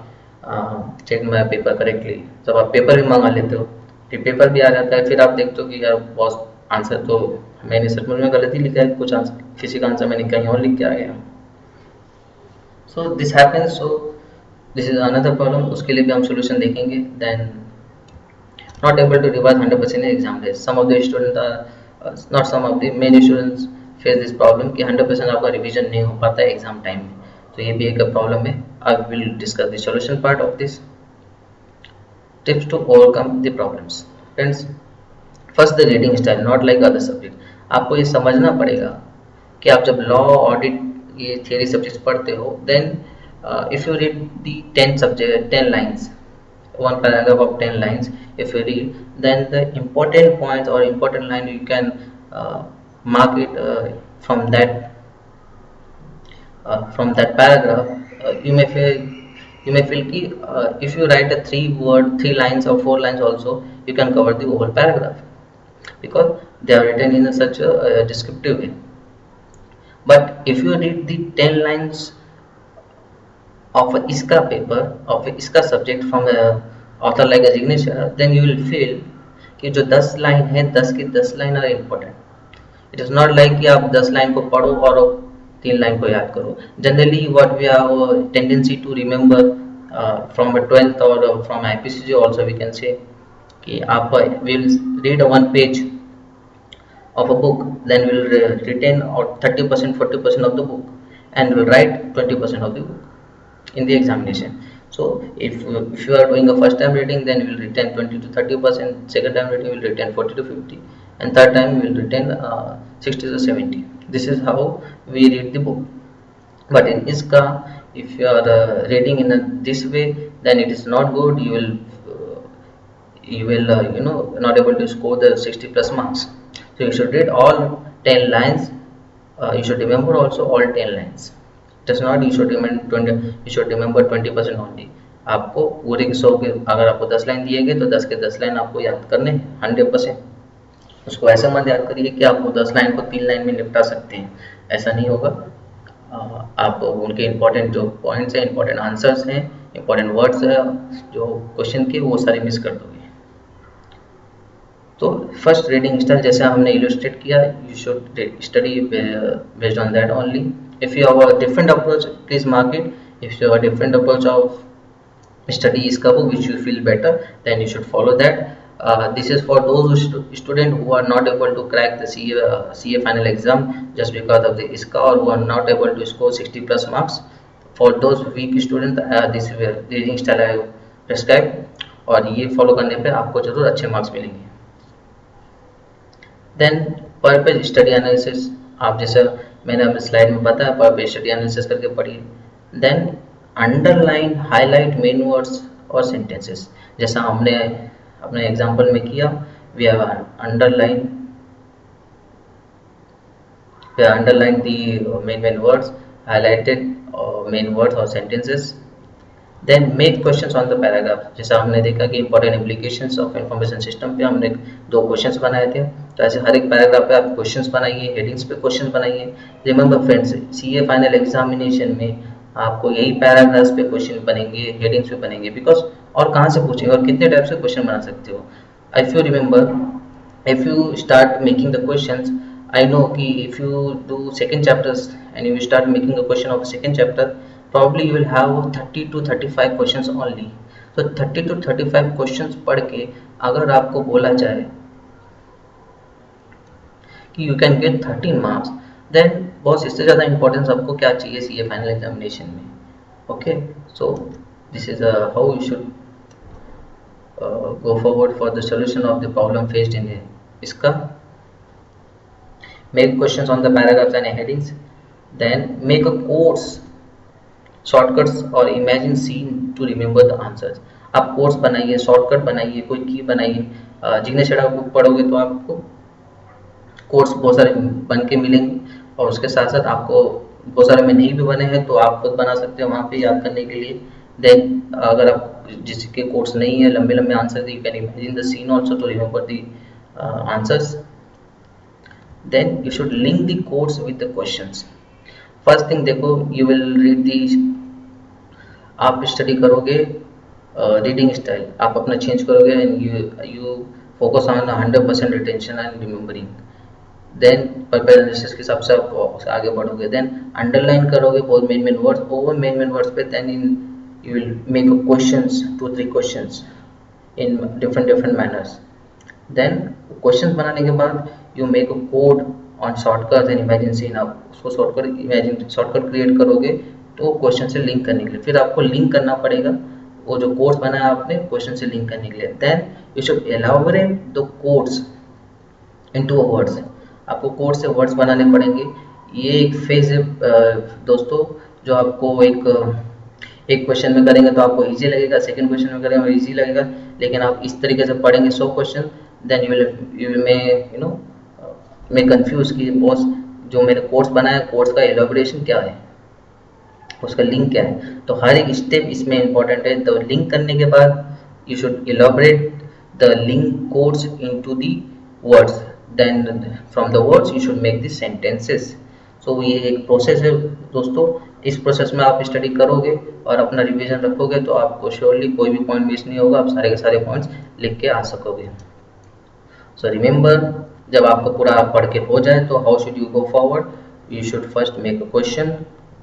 checked my paper correctly. जब आप पेपर भी मंगा लेते हो, फिर पेपर भी आ जाता है, फिर आप देखते हो कि यार बॉस आंसर तो मैंने सचमुच में गलती लिखा है, कुछ आंसर किसी का आंसर मैंने कहीं और लिख के आ गया. So this happens. So this is another problem. उसके लिए भी हम solution देखेंगे. Then not able to revise 100% in exam days. Some of the students are not some of the many students face this problem कि 100% आपका revision नहीं हो पाता है एग्जाम टाइम में. तो ये भी एक प्रॉब्लम है. I will discuss the solution part of this. Tips to overcome the problems. Friends, first the reading style, not like other subject. आपको ये समझना पड़ेगा कि आप जब लॉ ऑडिट ये थियरी सब्जेक्ट्स पढ़ते हो, then if you read the 10 lines, one paragraph of 10 lines, if you read, then the important points or important line you can mark it from that paragraph. You may feel ki, if you write a 3 lines or 4 lines also, you can cover the whole paragraph because they are written in such a descriptive way. But if you read the 10 lines of a ISCA paper, of a ISCA subject from a author like a signature, then you will feel कि जो 10 line है 10 की 10 line are important. It is not like कि आप 10 line को पढ़ो और 3 line को याद करो. Generally what we have tendency to remember from 12th और from IPCG also we can say कि आप will read 1 page of a book, then we will retain or 30% 40% of the book and will write 20% of the book in the examination. So if you are doing a first time reading, then you will retain 20 to 30%, second time reading you will retain 40 to 50, and third time you will retain 60 to 70. This is how we read the book. But in ISCA, if you are reading in this way, then it is not good. You will not able to score the 60 plus marks. So you should read all 10 lines. You should remember also all 10 lines. It is not you should remember 20. You should remember 20% only. आपको पूरे 100 के अगर आपको 10 line दिए गए तो 10 के 10 line आपको याद करने 100%. उसको ऐसे मत याद करिए कि आपको 10 लाइन को 3 लाइन में निपटा सकते हैं. ऐसा नहीं होगा. आप उनके इम्पोर्टेंट जो पॉइंट्स हैं, इम्पोर्टेंट आंसर्स हैं, इम्पोर्टेंट वर्ड्स हैं जो क्वेश्चन के, वो सारे मिस कर दोगे. तो फर्स्ट रीडिंग स्टाइल जैसे हमने इलस्ट्रेट किया, you should study based on that only. If you have a different approach, please mark it. If you have a different approach of study ISCA book which you feel better, then you should follow that. This is for those students who are not able to crack the CA final exam just because of the ISCA, or who are not able to score 60 plus marks for those weak student this reading style I prescribe, और ये follow करने पे आपको जरूर अच्छे marks मिलेंगे। Then पर page study analysis, आप जैसा मैंने अपने स्लाइड में बताया पर पेज स्टडी एनालिसिस करके पढ़िए। Then underline highlight main words और सेंटेंसेस, जैसा हमने अपने एग्जांपल में किया, we have underline the main words, highlighted main words or sentences. Then make questions on the paragraph, जैसा हमने देखा कि important implications of information system पे हमने 2 क्वेश्चंस बनाए थे, तो ऐसे हर एक पैराग्राफ पे आप क्वेश्चंस बनाइए, हेडिंग्स पे क्वेश्चंस बनाइए। Remember friends, CA final examination में आपको यही पैराग्राफ्स पे क्वेश्चन बनेंगे, हेडिंग्स पे बनेंगे, बिकॉज और कहाँ से पूछेंगे और कितने टाइप से क्वेश्चन बना सकते हो। If you remember, if you start making the questions, I know कि if you do second chapters and you start making a question of second chapter, probably you will have 30 to 35 questions only. So 30 to 35 questions पढ़ के अगर आपको बोला जाए कि you can get 13 marks, then boss इससे ज़्यादा इंपॉर्टेंस आपको क्या चाहिए सीए फाइनल एग्जामिनेशन में। Okay, so this is how you should go forward for the solution of the problem faced in ISCA. Make questions on the paragraphs and headings. Then make a course, shortcuts or imagine scene to remember the answers. आप course बनाइए, shortcut बनाइए, कोई की बनाइए। जिग्नेश शेड़ा book पढ़ोगे तो आपको course बहुत सारे बन के मिलेंगे, और उसके साथ साथ आपको बहुत सारे में नहीं भी बने हैं तो आप खुद बना सकते हो वहाँ पे याद करने के लिए। देन अगर आप जिसके कोर्स नहीं है, लंबे लंबे answer, you can imagine the scene also to remember the answers. Then you should link the course with the questions. First thing देखो, यू विल रीड दी, आप स्टडी करोगे रीडिंग स्टाइल, आप अपना चेंज करोगे and you focus on 100% retention and remembering. Then purple analysis के हिसाब से आप आगे बढ़ोगे। देन अंडरलाइन करोगे बहुत main words, over main words पे then in you will make a questions, 2-3 questions in different manners. Then questions बनाने के बाद you make a code on shortcuts and imagine scene, आप उसको शॉर्टकट क्रिएट करोगे तो क्वेश्चन से लिंक करने के लिए, फिर आपको लिंक करना पड़ेगा वो जो कोर्स बनाया आपने क्वेश्चन से लिंक करने के लिए। Then you should elaborate the codes into words, आपको कोड से वर्ड्स बनाने पड़ेंगे। ये एक फेज है दोस्तों, जो आपको एक क्वेश्चन में करेंगे तो आपको इजी लगेगा, सेकंड क्वेश्चन में करेंगे इजी लगेगा, लेकिन आप इस तरीके से पढ़ेंगे 100 question, then you may confuse कि बॉस जो मैंने कोर्स बनाया कोर्स का एलाबोरेशन क्या है, उसका लिंक क्या है। तो हर एक स्टेप इसमें इंपॉर्टेंट है। तो लिंक करने के बाद you should elaborate the link codes into the words, then from the words you should make the sentences. So ये एक प्रोसेस है दोस्तों, इस प्रोसेस में आप स्टडी करोगे और अपना रिवीजन रखोगे तो आपको श्योरली कोई भी पॉइंट मिस नहीं होगा, आप सारे के सारे पॉइंट्स लिख के आ सकोगे। सो रिमेंबर, जब आपको पूरा पढ़ के हो जाए तो how should you go forward, you should first make a question,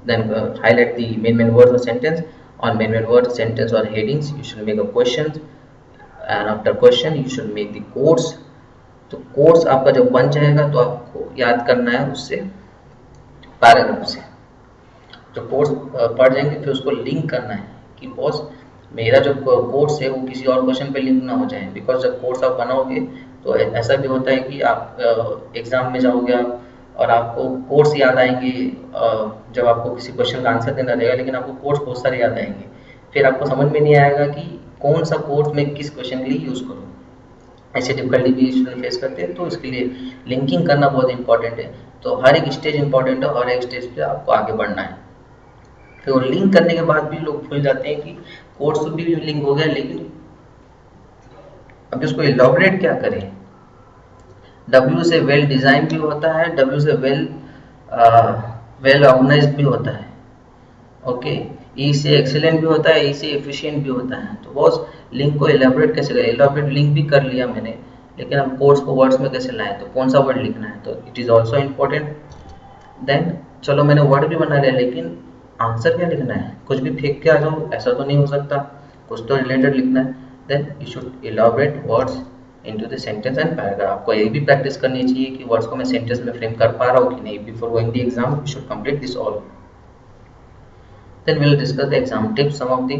then highlight the main word और sentence, on main word sentence और headings you should make a question, and after question you should make the course. तो course आपका जब बन जाएगा तो आपको याद करना है उससे पैराग्राफ से, जो कोर्स पढ़ जाएंगे फिर उसको लिंक करना है कि बॉस मेरा जो कोर्स है वो किसी और क्वेश्चन पे लिंक ना हो जाए। बिकॉज जब कोर्स आप बनाओगे तो ऐसा भी होता है कि आप एग्जाम में जाओगे आप और आपको कोर्स याद आएंगे जब आपको किसी क्वेश्चन का आंसर देना रहेगा, लेकिन आपको कोर्स बहुत सारे याद आएंगे, फिर आपको समझ में नहीं आएगा कि कौन सा कोर्स मैं किस क्वेश्चन के लिए यूज़ करूँ। ऐसे डिफिकल्टी भी स्टूडेंट फेस करते हैं, तो इसके लिए लिंकिंग करना बहुत इंपॉर्टेंट है। तो हर एक स्टेज इंपॉर्टेंट है, हर एक स्टेज पे आपको आगे बढ़ना है। तो लिंक करने के बाद भी लोग भूल जाते हैं कि कोर्स तो भी लिंक हो गया, लेकिन अब इसको इलॉबरेट क्या करें। W से वेल डिजाइन भी होता है, W से वेल ऑर्गेनाइज्ड भी होता है, ओके। E से एक्सीलेंट भी होता है, E से एफिशिएंट भी होता है। तो बॉस लिंक को इलॉबरेट कैसे करें, इलॉबरेट लिंक भी कर लिया मैंने, लेकिन अब कोर्स को वर्ड्स में कैसे लाएं, तो कौन सा वर्ड लिखना है, तो it is also important. Then चलो मैंने वर्ड भी बना लिया, लेकिन आंसर क्या लिखना है, कुछ भी फेंक के आ जाओ ऐसा तो नहीं हो सकता, कुछ तो रिलेटेड लिखना है। Then you should elaborate words into the sentence and paragraph. आपको ये भी प्रैक्टिस करनी चाहिए कि वर्ड्स को मैं सेंटेंस में फ्रेम कर पा रहा हूँ कि नहीं। Before going the exam you should complete this all. Then we'll discuss the exam tips, some of the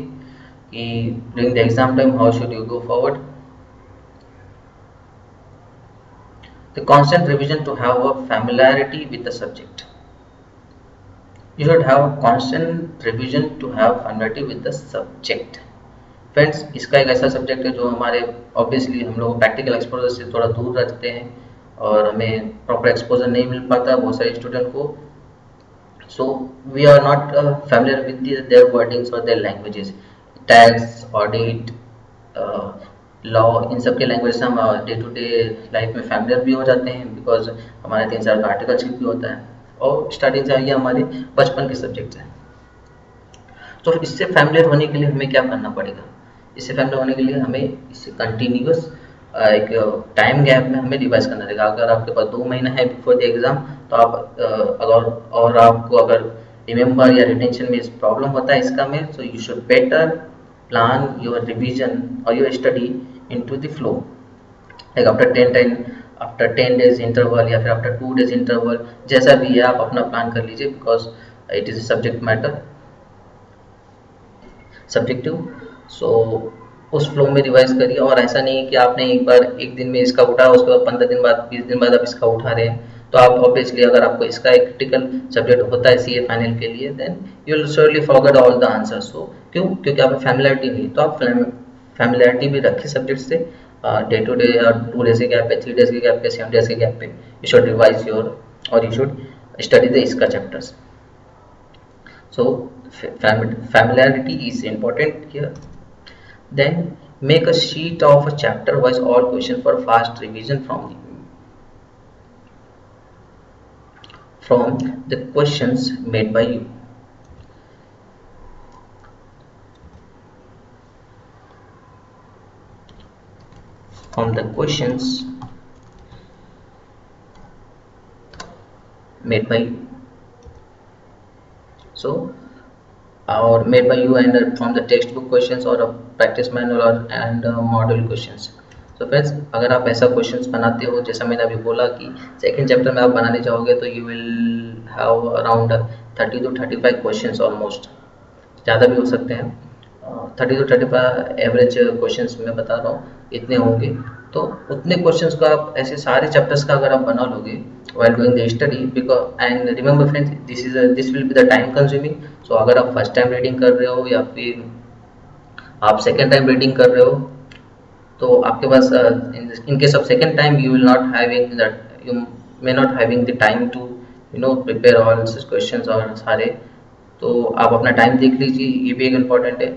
during the exam time how should you go forward. The constant revision to have a familiarity with the subject. You should have constant revision to have familiarity with the subject. Friends, इसका एक ऐसा subject है जो हमारे obviously हम लोग practical exposure से थोड़ा दूर रखते हैं और हमें प्रॉपर एक्सपोजर नहीं मिल पाता बहुत सारे स्टूडेंट को. So we are not familiar with their wordings और their languages. Tax, audit, law, इन सब के लैंग्वेज से हम डे टू डे लाइफ में फैमिलियर भी हो जाते हैं बिकॉज हमारे 3 साल का आर्टिकलशिप भी होता है और स्टार्टिंग से ये हमारे बचपन के सब्जेक्ट्स हैं. तो इससे फैमिलियर होने के लिए हमें क्या करना पड़ेगा? इससे फैमिलियर होने के लिए हमें इससे कंटिन्यूस एक टाइम गैप में हमें रिवाइज करना रहेगा. अगर आपके पास 2 महीना है बिफोर द एग्जाम तो आप अगर और आपको अगर रिमेंबर या रिटेंशन में प्रॉब्लम होता है इसका में, so you should better plan your revision और your study into the flow. Like after 10 days interval या फिर आफ्टर 2 डेज इंटरवल, जैसा भी है आप अपना प्लान कर लीजिए because it is subject matter subjective. So उस फ्लो में रिवाइज करिए और ऐसा नहीं है कि आपने एक बार एक दिन में इसका उठाया उसके बाद 15 दिन बाद 20 दिन बाद आप इसका उठा रहे हैं. तो आप ऑब्वियसली अगर आपको इसका एक क्रिटिकल सब्जेक्ट होता है सीए फाइनल के लिए then you will surely forget all the answers. So क्योंकि आप फैमिलियरिटी नहीं, तो आप फैमिलियरिटी भी रखिए सब्जेक्ट से. डे टू डे और 2 डेज के गैप पे, 3 डेज के गैप पे, 7 डेज के गैप पे यू शुड रिवाइज योर और यू शुड स्टडी द इसका chapters. So familiarity is important here. Then make a sheet of a chapter wise all questions for fast revision from the questions made by you. From the questions made by you. So or made by you and from the textbook questions or a practice manual or and model questions. So friends, अगर आप ऐसा questions बनाते हो जैसा मैंने अभी बोला कि सेकंड चैप्टर में आप बनाने जाओगे तो you will have around 30 to 35 questions, almost ज़्यादा भी हो सकते हैं. 30 to 35 एवरेज क्वेश्चंस मैं बता रहा हूँ इतने होंगे. तो उतने क्वेश्चंस को आप ऐसे सारे चैप्टर्स का अगर आप बना लोगे while doing the study, because and remember friends, this will be the time consuming. So अगर आप फर्स्ट टाइम रीडिंग कर रहे हो या फिर आप सेकेंड टाइम रीडिंग कर रहे हो तो आपके पास in case of second time you will not having that, you may not having the time to prepare all such questions और सारे. तो आप अपना टाइम देख लीजिए, ये भी एक इम्पॉर्टेंट है.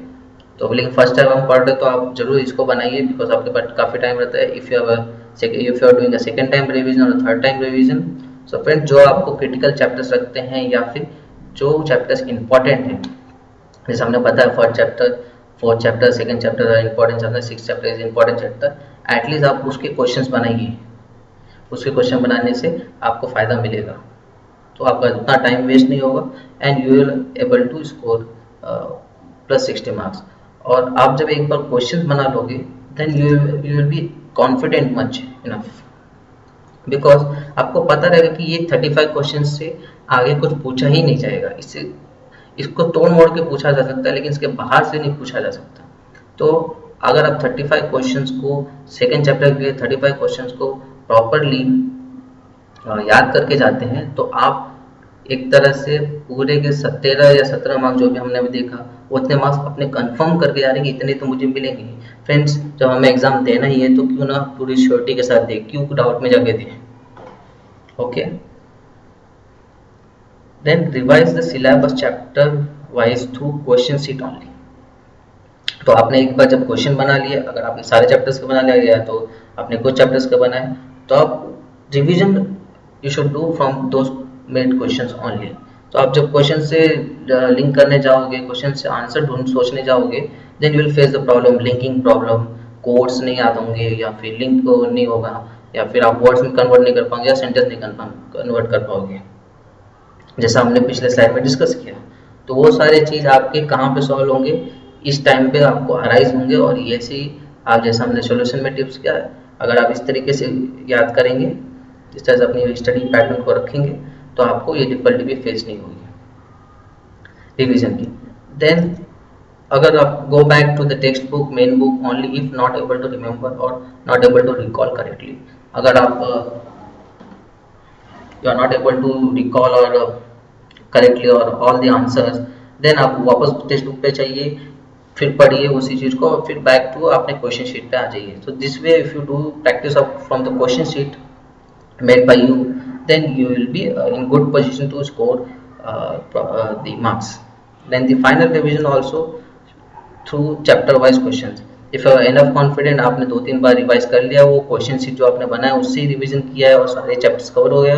तो लेकिन फर्स्ट टाइम हम पढ़ रहे तो आप जरूर इसको बनाइए बिकॉज आपके पास काफ़ी टाइम रहता है. If you are doing a second time revision और third time revision. So friend, जो आपको क्रिटिकल चैप्टर्स रखते हैं या फिर जो चैप्टर्स इंपॉर्टेंट हैं, जैसे हमने बताया fourth chapter, second chapter important chapter, 6th chapter is important chapter, at least आप उसके क्वेश्चंस बनाइए. उसके क्वेश्चन बनाने से आपको फ़ायदा मिलेगा तो आपका इतना टाइम वेस्ट नहीं होगा and you will able to score +60 marks. और आप जब एक बार क्वेश्चन बना लोगे then you will be confident much enough because आपको पता रहेगा कि ये 35 क्वेश्चन से आगे कुछ पूछा ही नहीं जाएगा. इसको तोड़ मोड़ के पूछा जा सकता है लेकिन इसके बाहर से नहीं पूछा जा सकता. तो अगर आप 35 क्वेश्चंस को सेकेंड चैप्टर के 35 क्वेश्चंस को प्रॉपरली याद करके जाते हैं तो आप एक तरह से पूरे के 13 या 17 मार्क्स जो भी हमने अभी देखा उतने मार्क्स अपने कंफर्म करके जा रहे हैं कि इतने तो मुझे मिलेंगे. फ्रेंड्स, जब हमें एग्जाम देना ही है तो क्यों ना पूरी श्योरिटी के साथ दे, क्यों डाउट में जाके दे. Okay, then revise the syllabus chapter wise through question sheet only. तो आपने एक बार जब क्वेश्चन बना लिया, अगर आपने सारे चैप्टर्स का बना लिया तो आपने कुछ चैप्टर्स का बनाए तो आप revision you should do from those made questions only. तो आप जब क्वेश्चन से लिंक करने जाओगे, क्वेश्चन से आंसर सोचने जाओगे, then you will face the problem, linking problem, codes नहीं याद होंगे या फिर लिंक नहीं होगा या फिर आप वर्ड्स में कन्वर्ट नहीं कर पाओगे या सेंटेंस नहीं कन्वर्ट कर पाओगे जैसा हमने पिछले स्लाइड में डिस्कस किया. तो वो सारे चीज़ आपके कहाँ पे सॉल्व होंगे, इस टाइम पे आपको अराइज होंगे. और ये से आप जैसा हमने सोल्यूशन में टिप्स किया, अगर आप इस तरीके से याद करेंगे, इस तरह से अपनी स्टडी पैटर्न को रखेंगे तो आपको ये डिफिकल्टी भी फेस नहीं होगी रिवीजन की. then अगर आप go back to the textbook main book only if not able to remember or not able to recall correctly. अगर आप you are not able to recall or correctly or all the answers, then आप वापस text book पे चाहिए, फिर पढ़िए उसी चीज़ को और फिर बैक टू अपने क्वेश्चन शीट पे आ जाइए. So this way if you do practice of from the question sheet made by you, then you will be in good position to score the marks. Then the final revision also through chapter wise questions. If you are enough confident, आपने 2-3 बार revise कर लिया, वो question sheet जो आपने बनाया उससे ही revision किया है और सारे चैप्टर्स कवर हो गए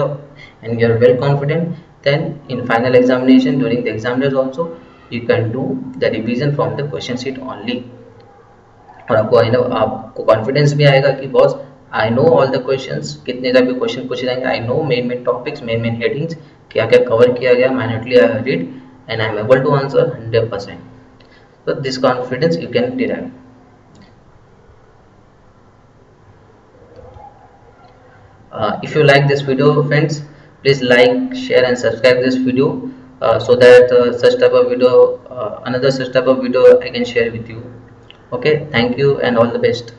and you are well confident, then in final examination during the exam days also you can do the revision from the question sheet only. और आपको कॉन्फिडेंस भी आएगा कि boss I know all the questions, कितने type के question पूछे जाएंगे, I know main topics, main headings, क्या क्या कवर किया गया, manually I read and I am able to answer 100%. So this confidence you can derive. If you like this video friends, please like, share and subscribe this video so that such type of video, another such type of video I can share with you. Okay, thank you and all the best.